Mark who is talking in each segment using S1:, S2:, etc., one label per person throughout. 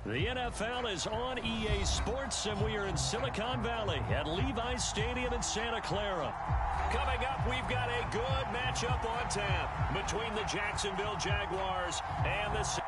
S1: The NFL is on EA Sports, and we are in Silicon Valley at Levi's Stadium in Santa Clara. Coming up, we've got a good matchup on tap between the Jacksonville Jaguars and the...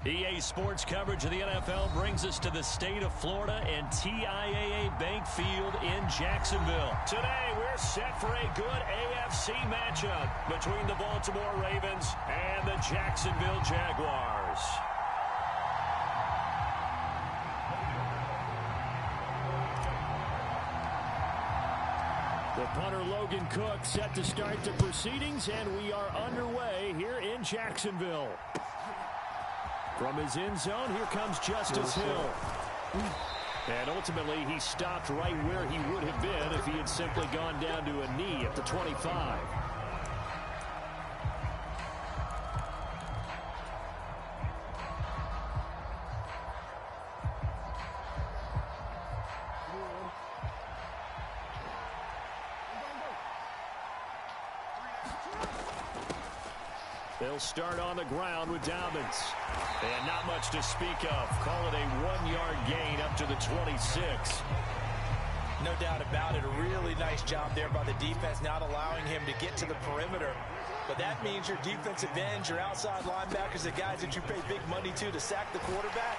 S1: EA Sports coverage of the NFL brings us to the state of Florida and TIAA Bank Field in Jacksonville. Today, we're set for a good AFC matchup between the Baltimore Ravens and the Jacksonville Jaguars. The punter Logan Cook set to start the proceedings, and we are underway here in Jacksonville. From his end zone, here comes Justice Hill. And ultimately, he stopped right where he would have been if he had simply gone down to a knee at the 25. They'll start on the ground with Dobbins. And not much to speak of. Call it a 1-yard gain up to the 26.
S2: No doubt about it. A really nice job there by the defense, not allowing him to get to the perimeter. But that means your defensive ends, your outside linebackers, the guys that you pay big money to sack the quarterback.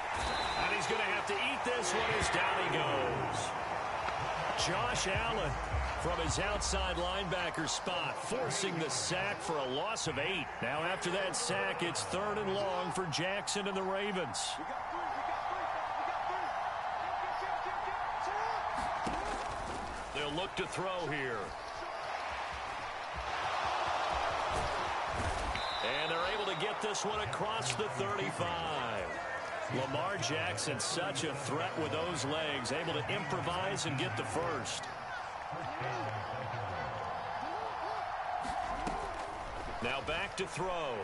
S1: And he's going to have to eat this one as down he goes. Josh Allen from his outside linebacker spot, forcing the sack for a loss of 8. Now after that sack, it's 3rd and long for Jackson and the Ravens. They'll look to throw here. And they're able to get this one across the 35. Lamar Jackson, such a threat with those legs, able to improvise and get the first. Now back to throw.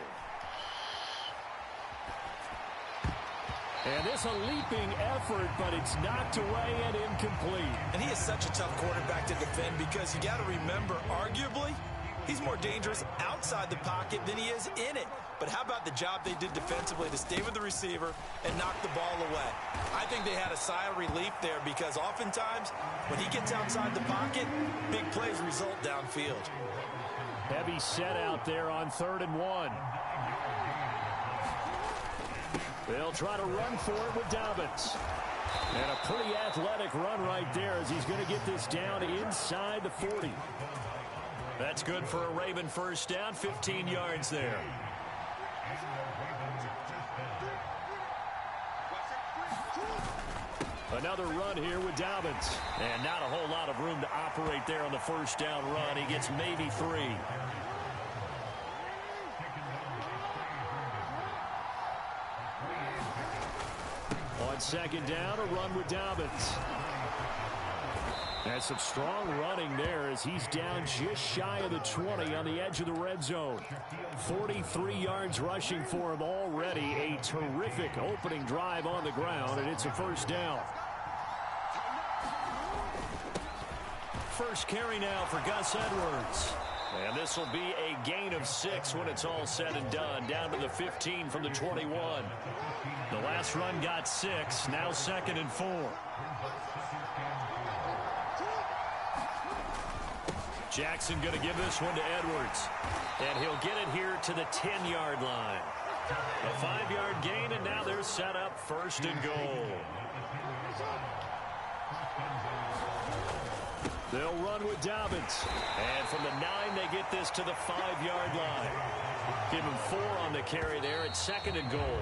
S1: And this a leaping effort, but it's knocked away and incomplete.
S2: And he is such a tough quarterback to defend because you got to remember, arguably, he's more dangerous outside the pocket than he is in it. But how about the job they did defensively to stay with the receiver and knock the ball away? I think they had a sigh of relief there because oftentimes when he gets outside the pocket, big plays result downfield.
S1: Heavy set out there on 3rd and 1. They'll try to run for it with Dobbins. And a pretty athletic run right there as he's going to get this down inside the 40. That's good for a Raven first down, 15 yards there. Another run here with Dobbins. And not a whole lot of room to operate there on the first down run. He gets maybe 3. second down, a run with Dobbins. That's some strong running there as he's down just shy of the 20 on the edge of the red zone. 43 yards rushing for him already. A terrific opening drive on the ground, and it's a first down. First carry now for Gus Edwards. And this will be a gain of 6 when it's all said and done. Down to the 15 from the 21. The last run got 6. Now 2nd and 4. Jackson going to give this one to Edwards. And he'll get it here to the 10-yard line. A 5-yard gain, and now they're set up 1st and goal. They'll run with Dobbins. And from the 9, they get this to the 5-yard line. Give him 4 on the carry there at 2nd and goal.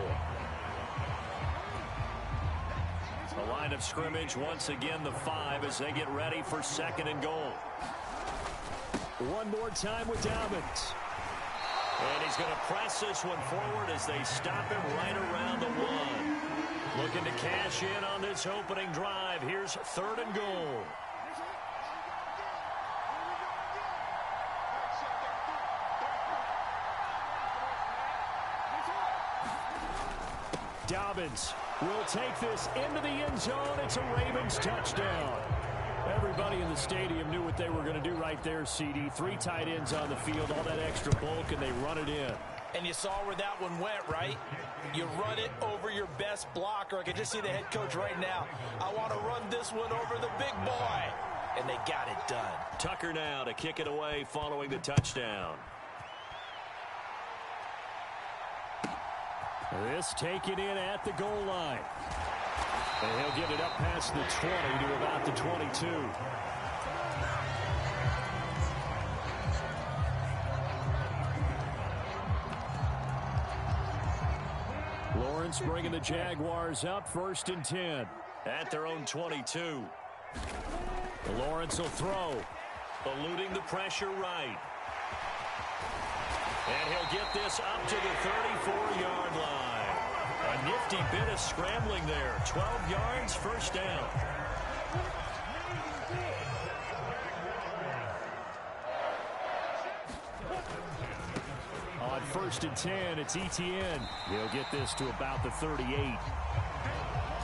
S1: The line of scrimmage, once again, the 5 as they get ready for 2nd and goal. One more time with Dobbins. And he's going to press this one forward as they stop him right around the 1. Looking to cash in on this opening drive. Here's 3rd and goal. Dobbins will take this into the end zone. It's a Ravens touchdown. Everybody in the stadium knew what they were going to do right there, CD. 3 tight ends on the field, all that extra bulk, and they run it in.
S2: And you saw where that one went, right? You run it over your best blocker. I can just see the head coach right now. I want to run this one over the big boy. And they got it done.
S1: Tucker now to kick it away following the touchdown. This taken in at the goal line. And he'll get it up past the 20 to about the 22. Lawrence bringing the Jaguars up 1st and 10 at their own 22. Lawrence will throw, eluding the pressure right. And he'll get this up to the 34-yard line. A nifty bit of scrambling there. 12 yards, 1st down. On 1st and 10, it's Etienne. He'll get this to about the 38.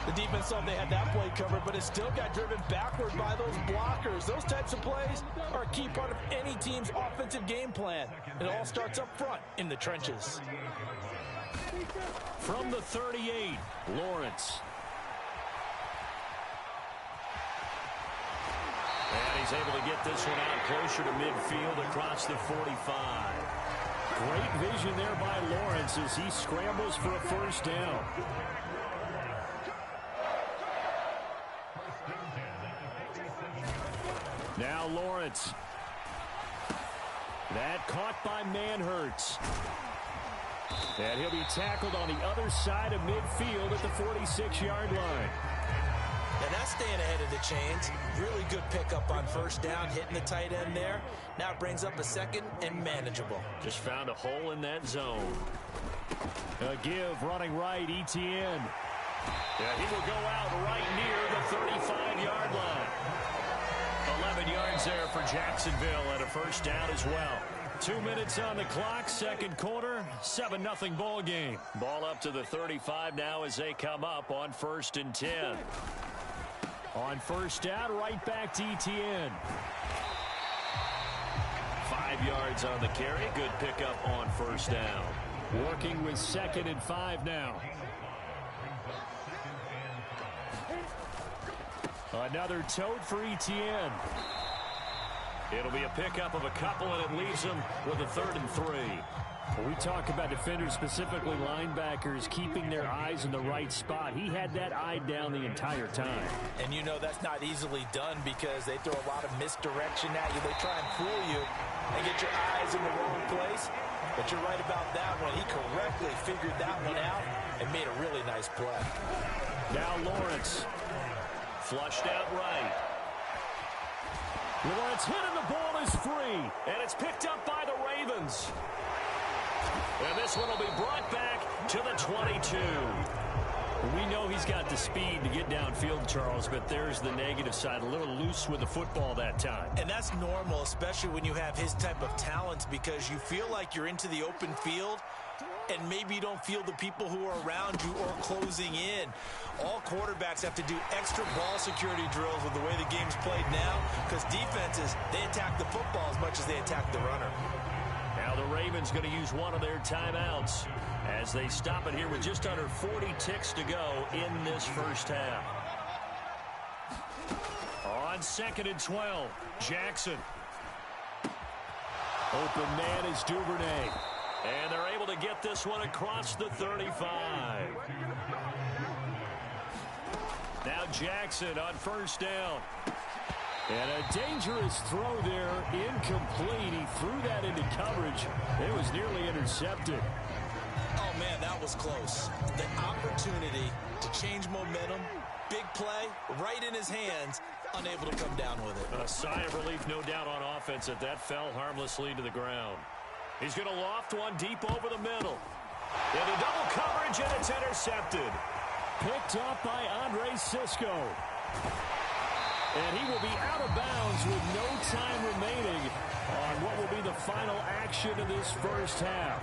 S2: The defense thought they had that play covered, but it still got driven backward by those blockers. Those types of plays are a key part of any team's offensive game plan. It all starts up front in the trenches.
S1: From the 38, Lawrence. And he's able to get this one out closer to midfield across the 45. Great vision there by Lawrence as he scrambles for a 1st down. Now Lawrence. That caught by Manhurts. And he'll be tackled on the other side of midfield at the 46-yard line.
S2: And that's staying ahead of the chains. Really good pickup on 1st down, hitting the tight end there. Now it brings up a 2nd and manageable.
S1: Just found a hole in that zone. A give running right, Etienne. Yeah, he will go out right near the 35-yard line. 11 yards there for Jacksonville and a 1st down as well. 2 minutes on the clock, 2nd quarter, 7-0 ball game. Ball up to the 35 now as they come up on 1st and 10. On 1st down, right back to Etienne. 5 yards on the carry, good pickup on 1st down. Working with 2nd and 5 now. Another tote for Etienne. It'll be a pickup of a couple, and it leaves him with a 3rd and 3. When we talk about defenders, specifically linebackers, keeping their eyes in the right spot, he had that eye down the entire time.
S2: And you know that's not easily done because they throw a lot of misdirection at you. They try and fool you and get your eyes in the wrong place. But you're right about that one. He correctly figured that one out and made a really nice play.
S1: Now Lawrence. Flushed out right. Lawrence hit and the ball is free. And it's picked up by the Ravens. And this one will be brought back to the 22. We know he's got the speed to get downfield, Charles, but there's the negative side. A little loose with the football that time.
S2: And that's normal, especially when you have his type of talents, because you feel like you're into the open field and maybe you don't feel the people who are around you or closing in. All quarterbacks have to do extra ball security drills with the way the game's played now, because defenses, they attack the football as much as they attack the runner.
S1: Now the Ravens going to use one of their timeouts as they stop it here with just under 40 ticks to go in this first half. On 2nd and 12, Jackson. Open man is Duvernay. And they're able to get this one across the 35. Now Jackson on first down. And a dangerous throw there, incomplete. He threw that into coverage. It was nearly intercepted.
S2: Oh, man, that was close. The opportunity to change momentum, big play, right in his hands, unable to come down with it.
S1: A sigh of relief, no doubt, on offense that fell harmlessly to the ground. He's going to loft one deep over the middle. Into double coverage, and it's intercepted. Picked up by Andre Sisco. And he will be out of bounds with no time remaining on what will be the final action of this first half.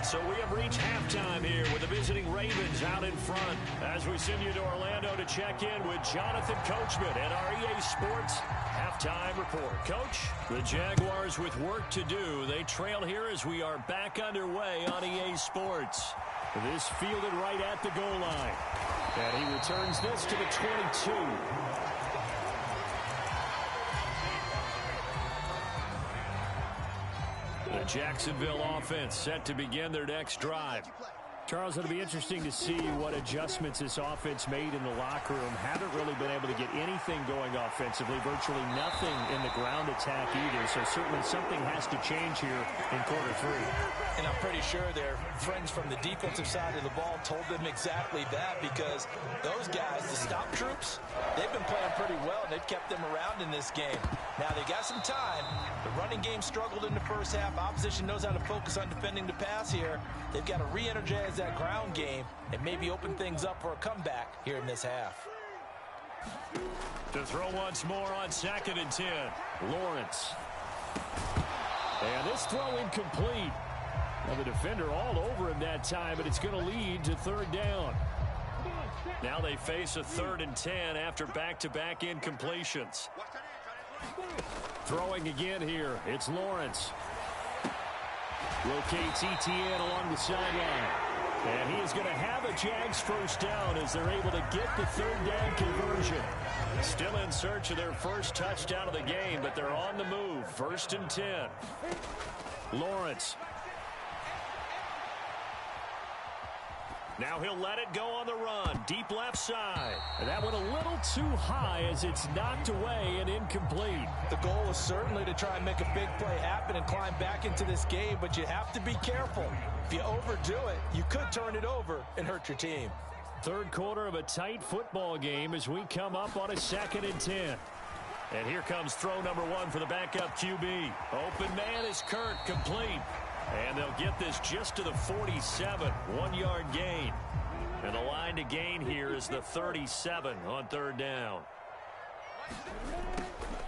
S1: So we have reached halftime here with the visiting Ravens out in front as we send you to Orlando to check in with Jonathan Coachman and our EA Sports halftime report. Coach, the Jaguars with work to do. They trail here as we are back underway on EA Sports. This fielded right at the goal line. And he returns this to the 22. The Jacksonville offense set to begin their next drive. Charles, it'll be interesting to see what adjustments this offense made in the locker room. Haven't really been able to get anything going offensively, virtually nothing in the ground attack either. So certainly something has to change here in quarter three.
S2: And I'm pretty sure their friends from the defensive side of the ball told them exactly that, because those guys, the stop troops, they've been playing pretty well. They've kept them around in this game. Now they got some time. The running game struggled in the first half. Opposition knows how to focus on defending the pass here. They've got to re-energize that ground game and maybe open things up for a comeback here in this half.
S1: To throw once more on 2nd and 10, Lawrence. And this throw incomplete. Now the defender all over him that time, but it's going to lead to 3rd down. Now they face a 3rd and 10 after back-to-back incompletions. Throwing again here, it's Lawrence. Locates Etienne along the sideline. And he is going to have a Jags first down as they're able to get the 3rd down conversion. Still in search of their first touchdown of the game, but they're on the move. 1st and 10. Lawrence. Now he'll let it go on the run. Deep left side. And that went a little too high as it's knocked away and incomplete.
S2: The goal is certainly to try and make a big play happen and climb back into this game, but you have to be careful. If you overdo it, you could turn it over and hurt your team.
S1: 3rd quarter of a tight football game as we come up on a 2nd and 10. And here comes throw number 1 for the backup QB. Open man is Kirk, complete. And they'll get this just to the 47, 1-yard gain. And the line to gain here is the 37 on 3rd down.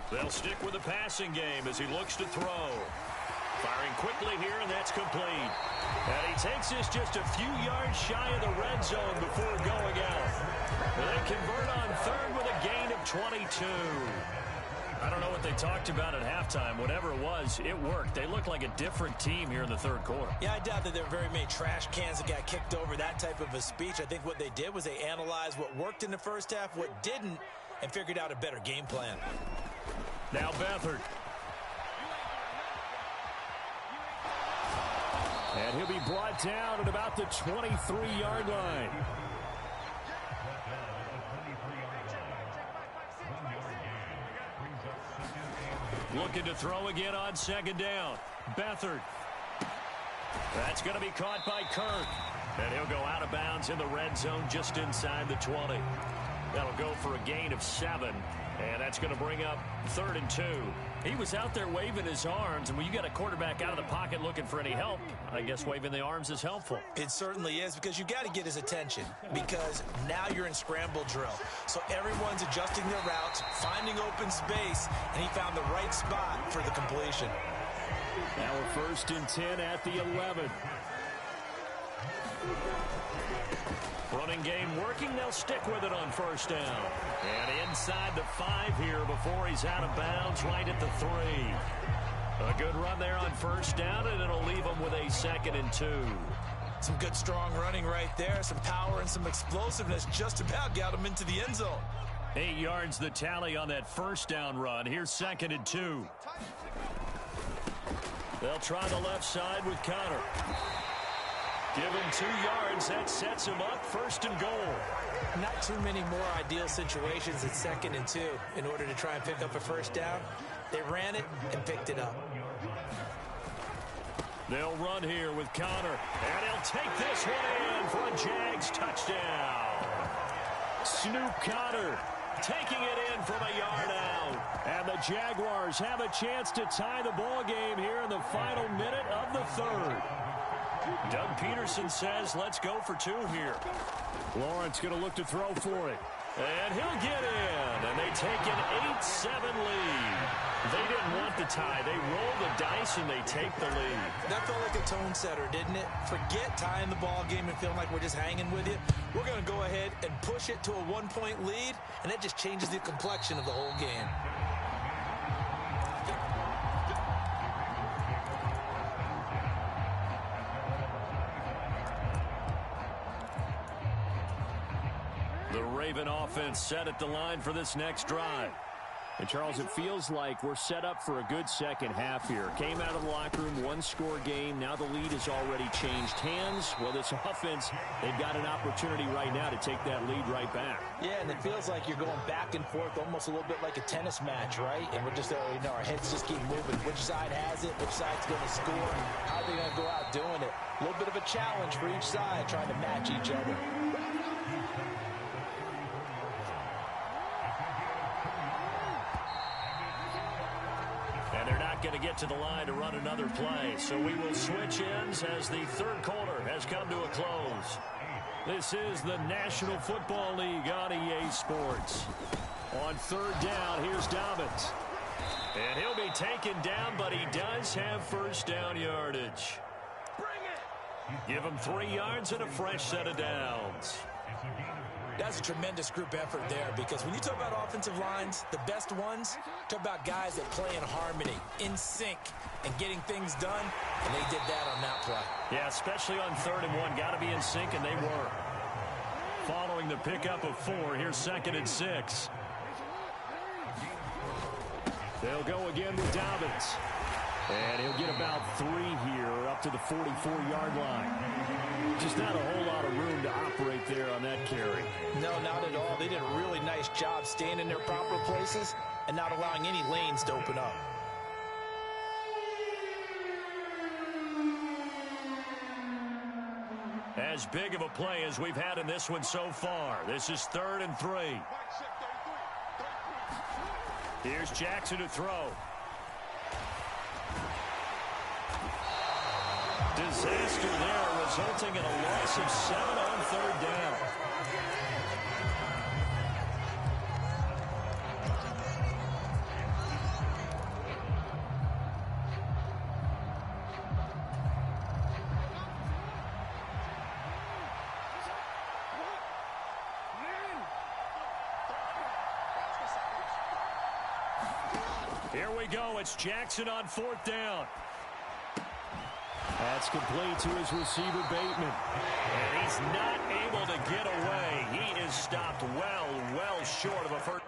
S1: They'll stick with the passing game as he looks to throw. Firing quickly here, and that's complete. And he takes this just a few yards shy of the red zone before going out. And they convert on 3rd with a gain of 22. I don't know what they talked about at halftime. Whatever it was, it worked. They look like a different team here in the 3rd quarter.
S2: Yeah, I doubt that there were very many trash cans that got kicked over, that type of a speech. I think what they did was they analyzed what worked in the first half, what didn't, and figured out a better game plan.
S1: Now Beathard. And he'll be brought down at about the 23-yard line. Looking to throw again on 2nd down. Beathard. That's going to be caught by Kirk. And he'll go out of bounds in the red zone just inside the 20. That'll go for a gain of 7. And that's going to bring up 3rd and 2. He was out there waving his arms, and when you got a quarterback out of the pocket looking for any help, I guess waving the arms is helpful.
S2: It certainly is, because you got to get his attention, because now you're in scramble drill. So everyone's adjusting their routes, finding open space, and he found the right spot for the completion.
S1: Now a 1st and 10 at the 11. Running game working. They'll stick with it on 1st down. And inside the 5 here before he's out of bounds, right at the 3. A good run there on 1st down, and it'll leave him with a 2nd and 2.
S2: Some good strong running right there. Some power and some explosiveness just about got him into the end zone.
S1: 8 yards the tally on that 1st down run. Here's 2nd and 2. They'll try the left side with Connor. Give him 2 yards. That sets him up 1st and goal.
S2: Not too many more ideal situations at 2nd and 2 in order to try and pick up a 1st down. They ran it and picked it up.
S1: They'll run here with Connor. And he'll take this one in for a Jags touchdown. Snoop Connor taking it in from a yard out. And the Jaguars have a chance to tie the ball game here in the final minute of the 3rd. Doug Peterson says, let's go for 2 here. Lawrence going to look to throw for it. And he'll get in. And they take an 8-7 lead. They didn't want the tie. They roll the dice and they take the lead.
S2: That felt like a tone setter, didn't it? Forget tying the ball game and feeling like we're just hanging with you. We're going to go ahead and push it to a 1-point lead, and that just changes the complexion of the whole game.
S1: The Raven offense set at the line for this next drive. And, Charles, it feels like we're set up for a good second half here. Came out of the locker room, 1-score game. Now the lead has already changed hands. Well, this offense, they've got an opportunity right now to take that lead right back.
S2: Yeah, and it feels like you're going back and forth, almost a little bit like a tennis match, right? And we're just, our heads just keep moving. Which side has it? Which side's going to score? And how are they going to go out doing it? A little bit of a challenge for each side, trying to match each other.
S1: Going to get to the line to run another play, so we will switch ends as the 3rd quarter has come to a close. This is the National Football League on EA Sports. On 3rd down, here's Dobbins, and he'll be taken down, but he does have 1st down yardage. Give him 3 yards and a fresh set of downs.
S2: That's a tremendous group effort there, because when you talk about offensive lines, the best ones, talk about guys that play in harmony, in sync, and getting things done, and they did that on that play.
S1: Yeah, especially on 3rd and 1. Got to be in sync, and they were. Following the pickup of 4, here's 2nd and 6. They'll go again with Dobbins. And he'll get about 3 here, up to the 44-yard line. Just not a whole lot of room to operate there on that carry.
S2: No, not at all. They did a really nice job staying in their proper places and not allowing any lanes to open up.
S1: As big of a play as we've had in this one so far. This is 3rd and 3. Here's Jackson to throw. Disaster there, resulting in a loss of 7 on 3rd down. Here we go. It's Jackson on 4th down. That's complete to his receiver, Bateman. And he's not able to get away. He is stopped well short of a first.